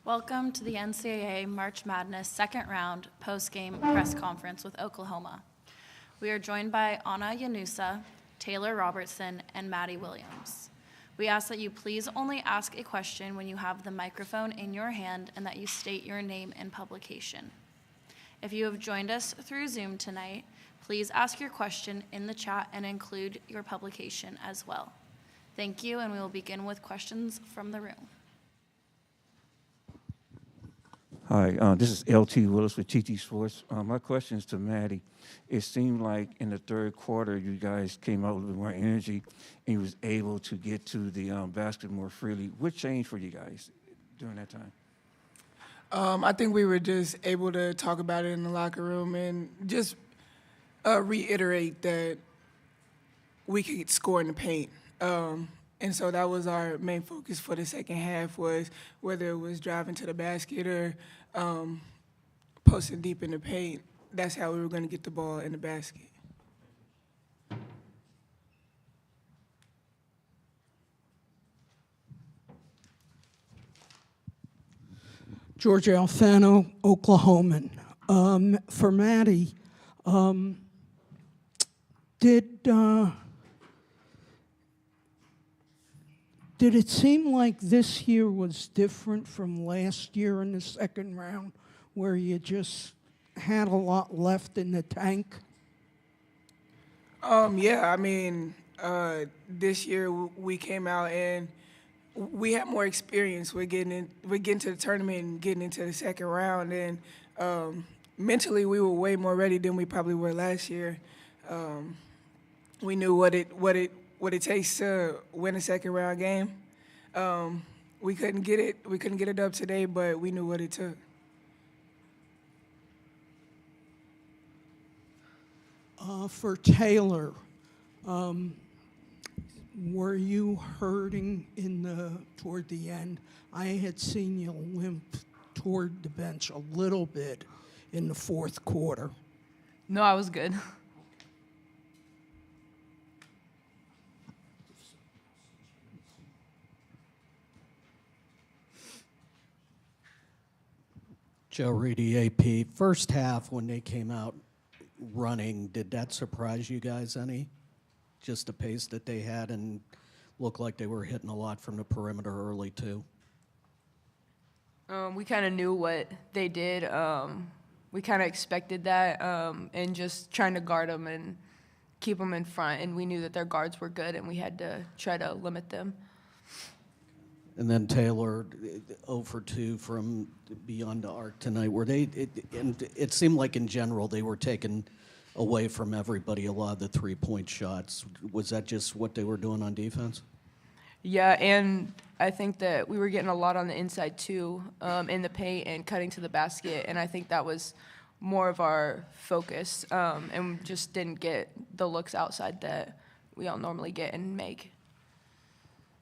Welcome to the NCAA March Madness second round post-game press conference with Oklahoma. We are joined by Anna Yanusa, Taylor Robertson, and Maddie Williams. We ask that you please only ask a question when you have the microphone in your hand and that you state your name and publication. If you have joined us through Zoom tonight, please ask your question in the chat and include your publication as well. Thank you, and we will begin with questions from the room. Hi, this is LT Willis with TT Sports. My question is to Maddie. It seemed like in the third quarter, you guys came out with more energy and you was able to get to the basket more freely. What changed for you guys during that time? I think we were just able to talk about it in the locker room and just reiterate that we could score in the paint. And so that was our main focus for the second half, was whether it was driving to the basket or posting deep in the paint. That's how we were going to get the ball in the basket. George Alfano, Oklahoman. For Maddie, did it seem like this year was different from last year in the second round, where you just had a lot left in the tank? Yeah, I mean, this year we came out and we had more experience. We're getting to the tournament and getting into the second round, and mentally we were way more ready than we probably were last year. We knew what it takes to win a second round game. We couldn't get it up today, but we knew what it took. For Taylor, were you hurting toward the end? I had seen you limp toward the bench a little bit in the fourth quarter. No, I was good. Joe Reedy, AP. First half, when they came out running, did that surprise you guys any? Just the pace that they had, and looked like they were hitting a lot from the perimeter early, too. We kind of knew what they did. We kind of expected that, and just trying to guard them and keep them in front. And we knew that their guards were good, and we had to try to limit them. And then Taylor, 0 for 2 from beyond the arc tonight. Were they? It seemed like in general they were taking away from everybody a lot of the three-point shots. Was that just what they were doing on defense? Yeah, and I think that we were getting a lot on the inside too, in the paint and cutting to the basket. And I think that was more of our focus, and just didn't get the looks outside that we all normally get and make.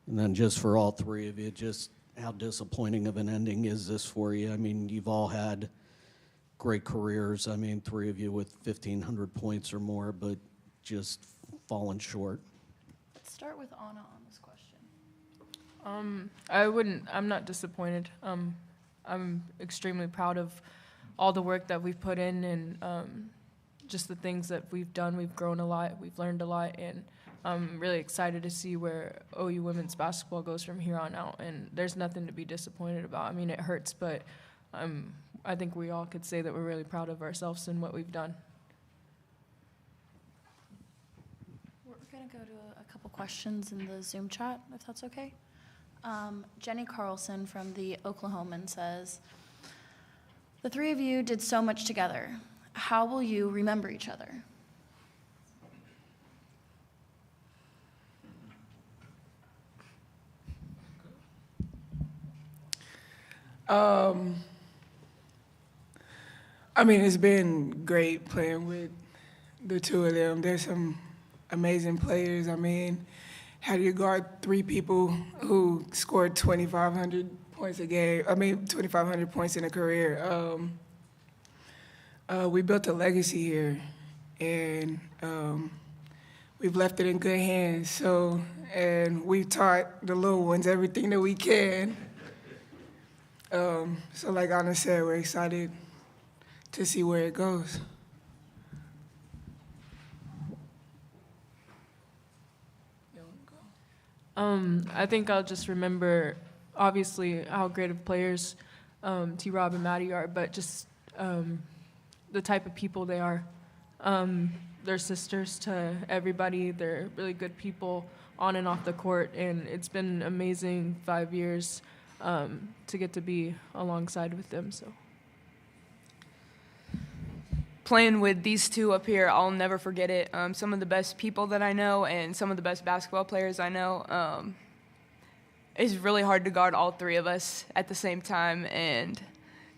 And then just for all three of you, just how disappointing of an ending is this for you? I mean, you've all had great careers. I mean, three of you with 1,500 points or more, but just falling short. Let's start with Anna on this question. I'm not disappointed. I'm extremely proud of all the work that we've put in and just the things that we've done. We've grown a lot, we've learned a lot, and I'm really excited to see where OU women's basketball goes from here on out, and there's nothing to be disappointed about. I mean, it hurts, but I think we all could say that we're really proud of ourselves and what we've done. We're going to go to a couple questions in the Zoom chat, if that's okay. Jenny Carlson from the Oklahoman says, the three of you did so much together. How will you remember each other? I mean, it's been great playing with the two of them. There's some amazing players. I mean, how do you guard three people who scored 2,500 points a game? 2,500 points in a career. We built a legacy here, and we've left it in good hands. So, and we've taught the little ones everything that we can. So like Anna said, we're excited to see where it goes. I think I'll just remember, obviously, how great of players T-Rob and Maddie are, but just the type of people they are. They're sisters to everybody. They're really good people on and off the court, and it's been an amazing 5 years to get to be alongside with them. So. Playing with these two up here, I'll never forget it. Some of the best people that I know and some of the best basketball players I know. It's really hard to guard all three of us at the same time, and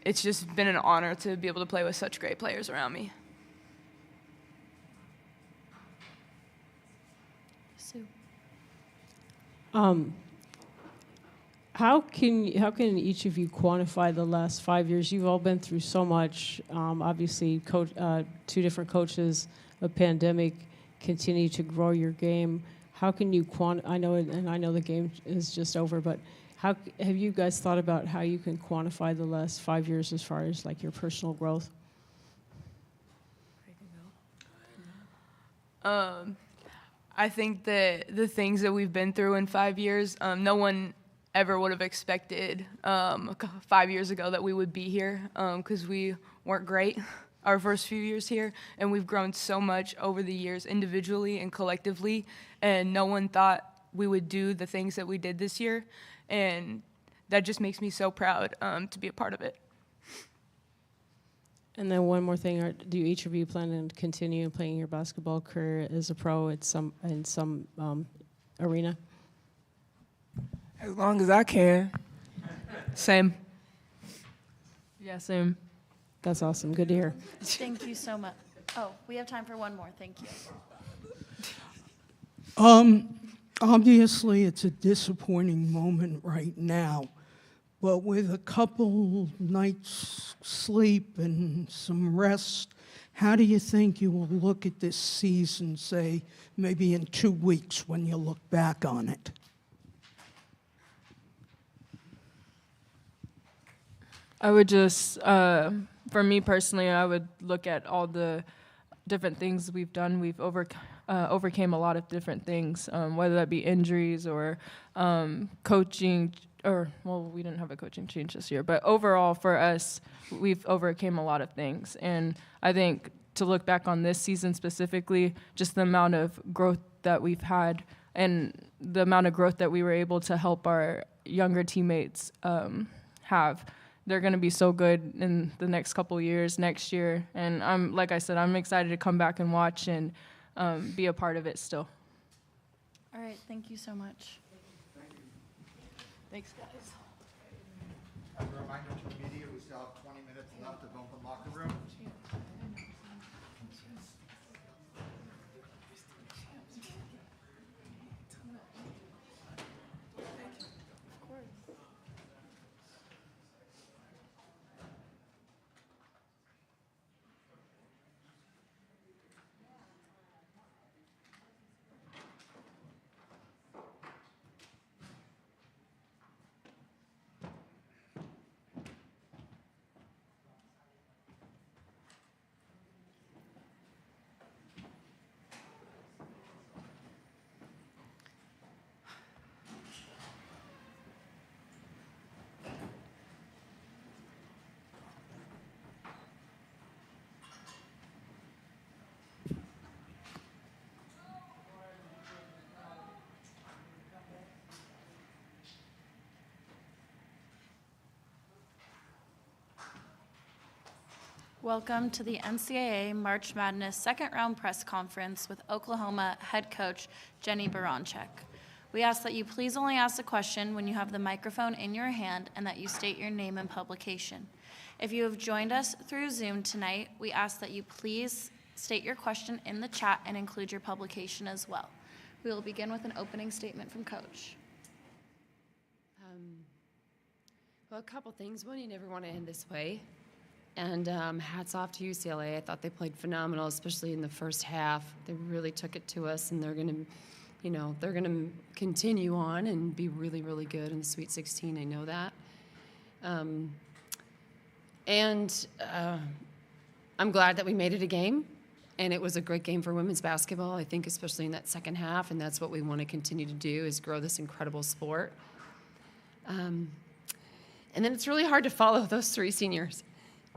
it's just been an honor to be able to play with such great players around me. Sue. How can each of you quantify the last 5 years? You've all been through so much. Obviously, two different coaches, a pandemic, continue to grow your game. How can you I know the game is just over, but how have you guys thought about how you can quantify the last 5 years as far as like your personal growth? I think that the things that we've been through in 5 years, no one ever would have expected 5 years ago that we would be here, because we weren't great our first few years here, and we've grown so much over the years individually and collectively, and no one thought we would do the things that we did this year, and that just makes me so proud to be a part of it. And then one more thing: do each of you plan to continue playing your basketball career as a pro in some arena? As long as I can. Same. Yeah, same. That's awesome. Good to hear. Thank you so much. Oh, we have time for one more. Thank you. Obviously, it's a disappointing moment right now, but with a couple nights sleep and some rest, how do you think you will look at this season, say, maybe in 2 weeks when you look back on it? I would just, for me personally, I would look at all the different things we've done. We've overcame a lot of different things, whether that be injuries or coaching, we didn't have a coaching change this year, but overall for us, we've overcame a lot of things. And I think to look back on this season specifically, just the amount of growth that we've had and the amount of growth that we were able to help our younger teammates have. They're going to be so good in the next couple of years, next year. And like I said, I'm excited to come back and watch and be a part of it still. All right, thank you so much. Thanks, guys. As a reminder to the media, we still have 20 minutes left of open locker room. Welcome to the NCAA March Madness second round press conference with Oklahoma head coach Jenny Baranczyk. We ask that you please only ask a question when you have the microphone in your hand and that you state your name and publication. If you have joined us through Zoom tonight, we ask that you please state your question in the chat and include your publication as well. We will begin with an opening statement from Coach. Well, a couple things. One, you never want to end this way. And hats off to UCLA. I thought they played phenomenal, especially in the first half. They really took it to us, and they're going to continue on and be really, really good in the Sweet 16. I know that. I'm glad that we made it a game, and it was a great game for women's basketball, I think, especially in that second half, and that's what we want to continue to do is grow this incredible sport. And then it's really hard to follow those three seniors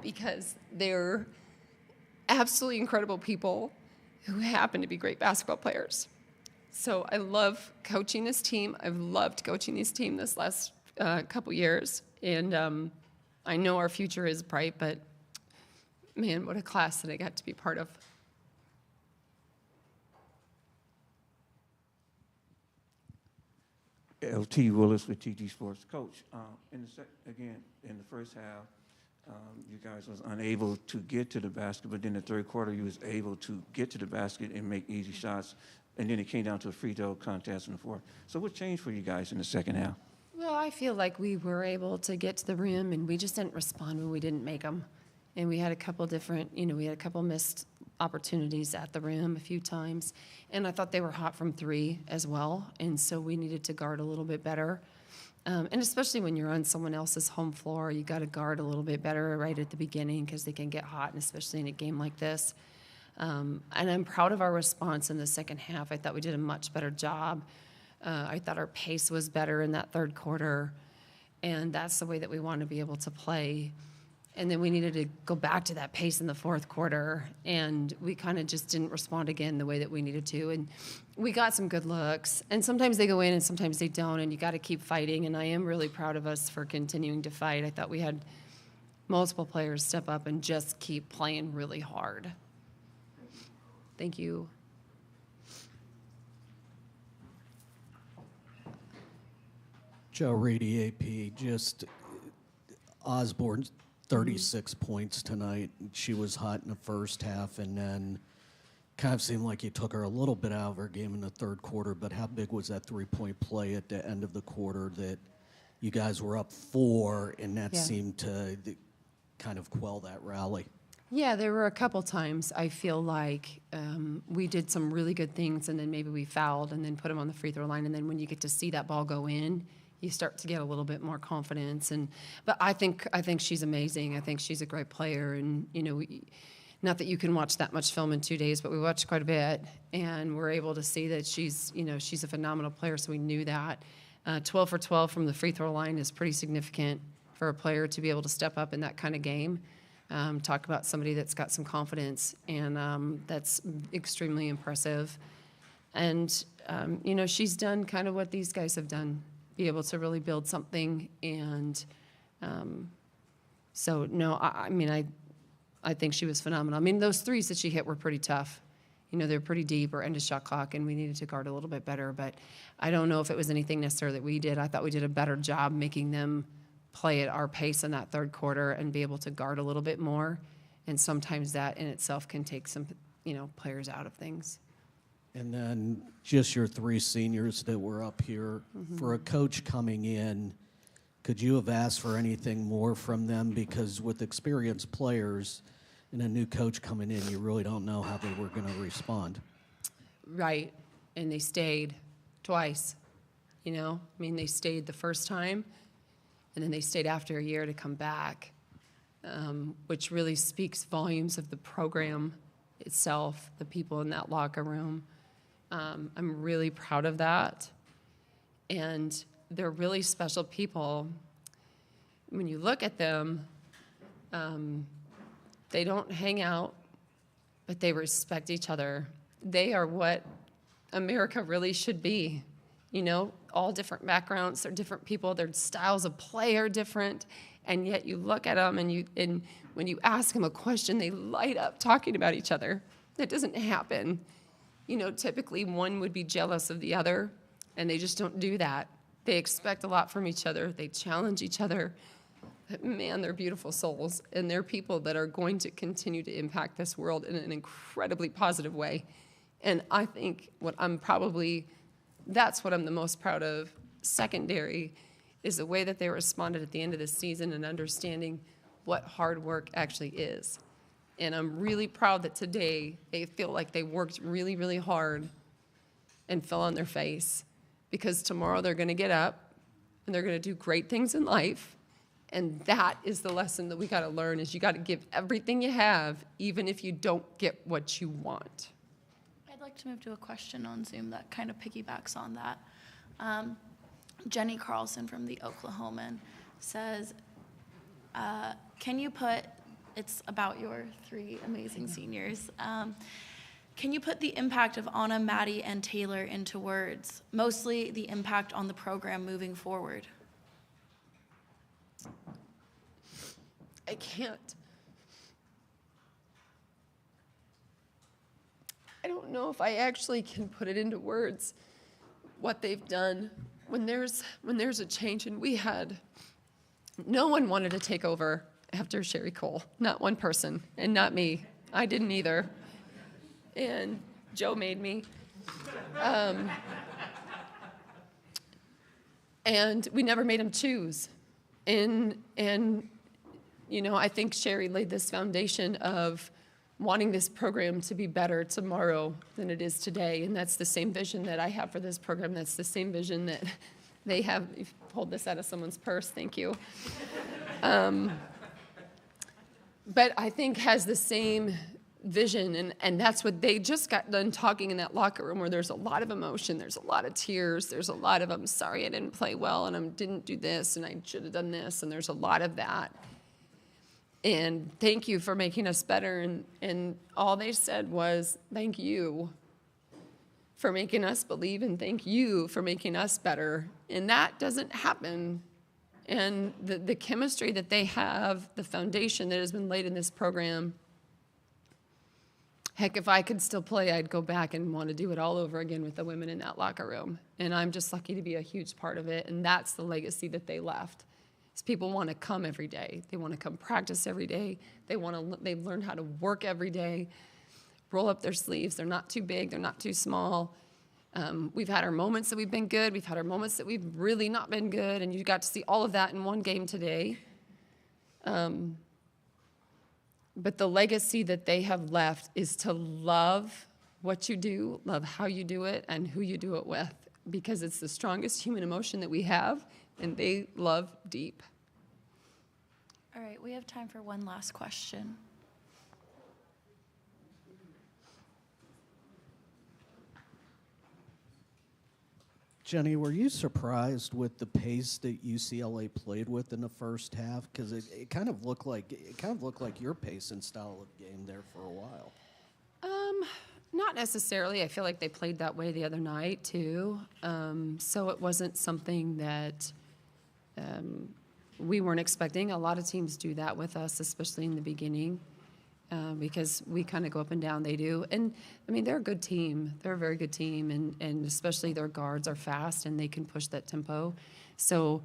because they're absolutely incredible people who happen to be great basketball players. So I love coaching this team. I've loved coaching this team this last couple years, and I know our future is bright, but man, what a class that I got to be part of. LT Willis with TT Sports. Coach, in the first half, you guys was unable to get to the basket, but then the third quarter you was able to get to the basket and make easy shots, and then it came down to a free throw contest in the fourth. So what changed for you guys in the second half? Well, I feel like we were able to get to the rim, and we just didn't respond when we didn't make them. And we had a couple different, we had a couple missed opportunities at the rim a few times. And I thought they were hot from three as well. And so we needed to guard a little bit better. And especially when you're on someone else's home floor, you got to guard a little bit better right at the beginning because they can get hot, and especially in a game like this. And I'm proud of our response in the second half. I thought we did a much better job. I thought our pace was better in that third quarter. And that's the way that we want to be able to play. And then we needed to go back to that pace in the fourth quarter, and we kind of just didn't respond again the way that we needed to. And we got some good looks, and sometimes they go in and sometimes they don't, and you got to keep fighting. And I am really proud of us for continuing to fight. I thought we had multiple players step up and just keep playing really hard. Thank you. Joe Reedy, AP, just Osborne, 36 points tonight. She was hot in the first half, and then kind of seemed like you took her a little bit out of her game in the third quarter, but how big was that three-point play at the end of the quarter that you guys were up 4, and that seemed to kind of quell that rally? Yeah, there were a couple times I feel like we did some really good things, and then maybe we fouled and then put them on the free throw line, and then when you get to see that ball go in, you start to get a little bit more confidence. But I think she's amazing. I think she's a great player, and not that you can watch that much film in 2 days, but we watched quite a bit, and we're able to see that she's a phenomenal player. So we knew that 12 for 12 from the free throw line is pretty significant for a player to be able to step up in that kind of game. Talk about somebody that's got some confidence, and that's extremely impressive. And she's done kind of what these guys have done. Be able to really build something, and so no, I think she was phenomenal. I mean, those threes that she hit were pretty tough. They're pretty deep or end of shot clock, and we needed to guard a little bit better. But I don't know if it was anything necessarily that we did. I thought we did a better job making them play at our pace in that third quarter and be able to guard a little bit more. And sometimes that in itself can take some, players out of things. And then just your 3 seniors that were up here. Mm-hmm. For a coach coming in, could you have asked for anything more from them? Because with experienced players and a new coach coming in, you really don't know how they were going to respond. Right. And they stayed twice, They stayed the first time, and then they stayed after a year to come back, which really speaks volumes of the program itself, the people in that locker room. I'm really proud of that. And they're really special people. When you look at them, they don't hang out, but they respect each other. They are what America really should be. All different backgrounds, they're different people, their styles of play are different, and yet you look at them and when you ask them a question, they light up talking about each other. That doesn't happen. Typically one would be jealous of the other, and they just don't do that. They expect a lot from each other. They challenge each other. But man, they're beautiful souls, and they're people that are going to continue to impact this world in an incredibly positive way. And I think that's what I'm the most proud of. Secondary is the way that they responded at the end of the season and understanding what hard work actually is. And I'm really proud that today they feel like they worked really, really hard and fell on their face, because tomorrow they're going to get up and they're going to do great things in life, And that is the lesson that we got to learn, is you got to give everything you have, even if you don't get what you want. I'd like to move to a question on Zoom that kind of piggybacks on that. Jenny Carlson from the Oklahoman says, can you put, it's about your three amazing seniors, can you put the impact of Anna, Maddie, and Taylor into words, mostly the impact on the program moving forward? I can't. I don't know if I actually can put it into words, what they've done. When there's a change, and no one wanted to take over after Sherry Cole, not one person, and not me. I didn't either. And Joe made me. And we never made him choose. And you know, I think Sherry laid this foundation of wanting this program to be better tomorrow than it is today. And that's the same vision that I have for this program. That's the same vision that they have. You pulled this out of someone's purse, thank you. But I think has the same vision, and that's what they just got done talking in that locker room, where there's a lot of emotion, there's a lot of tears, there's a lot of, I'm sorry I didn't play well, and I didn't do this, and I should have done this, and there's a lot of that. And thank you for making us better. And all they said was, thank you for making us believe, and thank you for making us better. And that doesn't happen. And the chemistry that they have, the foundation that has been laid in this program, heck, if I could still play, I'd go back and want to do it all over again with the women in that locker room. And I'm just lucky to be a huge part of it. And that's the legacy that they left. Is people want to come every day. They want to come practice every day. They've learned how to work every day, roll up their sleeves. They're not too big. They're not too small. We've had our moments that we've been good. We've had our moments that we've really not been good. And you got to see all of that in one game today. But the legacy that they have left is to love what you do, love how you do it, and who you do it with, because it's the strongest human emotion that we have, and they love deep. All right, we have time for one last question. Jenny, were you surprised with the pace that UCLA played with in the first half? Because it kind of looked like your pace and style of game there for a while. Not necessarily. I feel like they played that way the other night too. So it wasn't something that we weren't expecting. A lot of teams do that with us, especially in the beginning, because we kind of go up and down. They do. And, I mean, they're a good team. They're a very good team, and especially their guards are fast, and they can push that tempo. So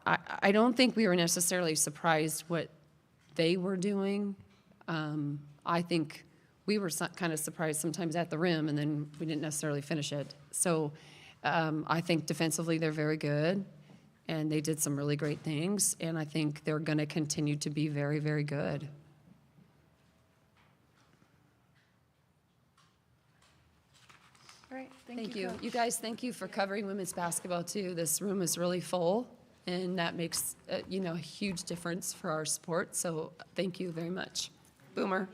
I don't think we were necessarily surprised what they were doing. I think we were kind of surprised sometimes at the rim, and then we didn't necessarily finish it. So I think defensively they're very good, and they did some really great things, and I think they're going to continue to be very, very good. All right, Thank you, you. Coach. You guys, thank you for covering women's basketball too. This room is really full, and that makes a huge difference for our sport. So thank you very much. Boomer.